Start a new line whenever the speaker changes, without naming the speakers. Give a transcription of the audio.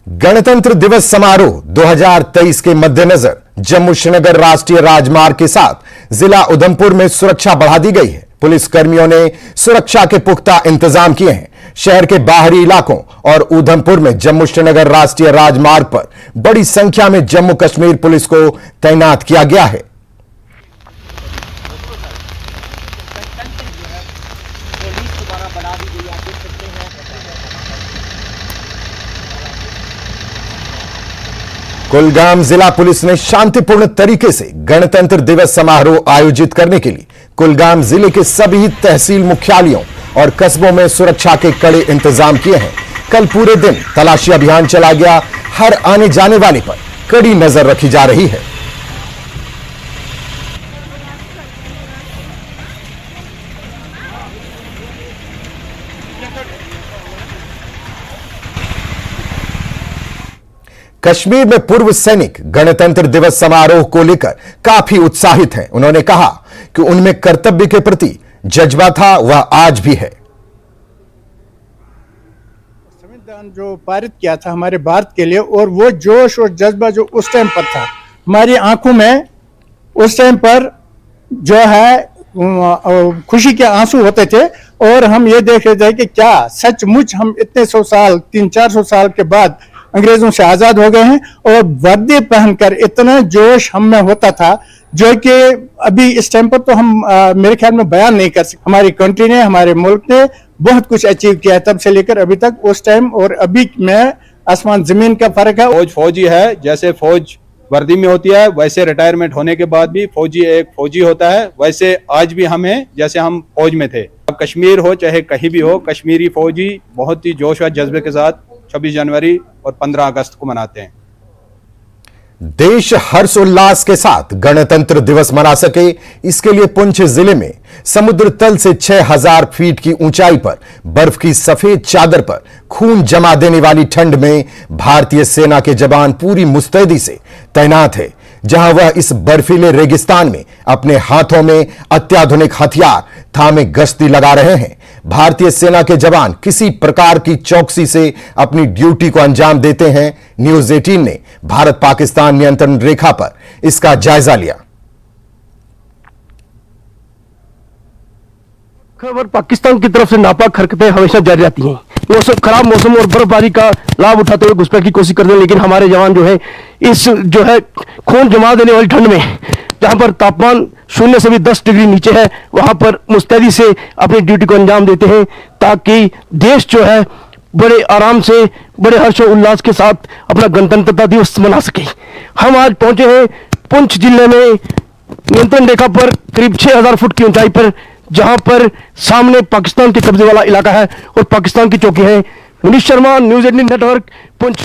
गणतंत्र दिवस समारोह 2023 के मद्देनजर जम्मू श्रीनगर राष्ट्रीय राजमार्ग के साथ जिला उधमपुर में सुरक्षा बढ़ा दी गई है। पुलिस कर्मियों ने सुरक्षा के पुख्ता इंतजाम किए हैं। शहर के बाहरी इलाकों और उधमपुर में जम्मू श्रीनगर राष्ट्रीय राजमार्ग पर बड़ी संख्या में जम्मू कश्मीर पुलिस को तैनात किया गया है। कुलगाम जिला पुलिस ने शांतिपूर्ण तरीके से गणतंत्र दिवस समारोह आयोजित करने के लिए कुलगाम जिले के सभी तहसील मुख्यालयों और कस्बों में सुरक्षा के कड़े इंतजाम किए हैं। कल पूरे दिन तलाशी अभियान चला गया। हर आने जाने वाले पर कड़ी नजर रखी जा रही है। कश्मीर में पूर्व सैनिक गणतंत्र दिवस समारोह को लेकर काफी उत्साहित हैं। उन्होंने कहा कि उनमें कर्तव्य के प्रति जज्बा था, वह आज भी है।
संविधान जो पारित किया था हमारे भारत के लिए, और वो जोश और जज्बा जो उस टाइम पर था, हमारी आंखों में उस टाइम पर जो है खुशी के आंसू होते थे। और हम ये देख रहे थे कि क्या सचमुच हम इतने 100 साल 300-400 साल के बाद अंग्रेजों से आजाद हो गए हैं। और वर्दी पहनकर इतना जोश हम में होता था जो कि अभी इस टाइम पर तो हम मेरे ख्याल में बयान नहीं कर सकते। हमारी कंट्री ने, हमारे मुल्क ने बहुत कुछ अचीव किया है तब से लेकर अभी तक। उस टाइम और अभी में आसमान जमीन का फर्क है।
फौजी है, जैसे फौज वर्दी में होती है वैसे रिटायरमेंट होने के बाद भी फौजी एक फौजी होता है, वैसे आज भी हमें जैसे हम फौज में थे। अब कश्मीर हो चाहे कहीं भी हो, कश्मीरी फौजी बहुत ही जोश और जज्बे के साथ 26 जनवरी और 15 अगस्त को मनाते हैं।
देश हर्षोल्लास के साथ गणतंत्र दिवस मना सके, इसके लिए पुंछ जिले में समुद्र तल से 6000 फीट की ऊंचाई पर बर्फ की सफेद चादर पर खून जमा देने वाली ठंड में भारतीय सेना के जवान पूरी मुस्तैदी से तैनात है। जहां वह इस बर्फीले रेगिस्तान में अपने हाथों में अत्याधुनिक हथियार थामे गश्ती लगा रहे हैं। भारतीय सेना के जवान किसी प्रकार की चौकसी से अपनी ड्यूटी को अंजाम देते हैं। न्यूज 18 ने भारत पाकिस्तान नियंत्रण रेखा पर इसका जायजा लिया।
खबर पाकिस्तान की तरफ से नापाक हरकतें हमेशा जारी रहती हैं। मौसम खराब मौसम और बर्फबारी का लाभ उठाते हुए घुसपैठ की कोशिश करते हैं, लेकिन हमारे जवान जो है इस जो है खून जमा देने वाली ठंड में, जहां पर तापमान 0 से भी 10 डिग्री नीचे है, वहां पर मुस्तैदी से अपनी ड्यूटी को अंजाम देते हैं ताकि देश जो है बड़े आराम से, बड़े हर्षोल्लास के साथ अपना गणतंत्रता दिवस मना सके। हम आज पहुंचे हैं पुंछ जिले में नियंत्रण रेखा पर करीब 6000 फुट की ऊंचाई पर, जहां पर सामने पाकिस्तान के कब्जे वाला इलाका है और पाकिस्तान की चौकी है। Munish Sharma, news 18 network, Poonch.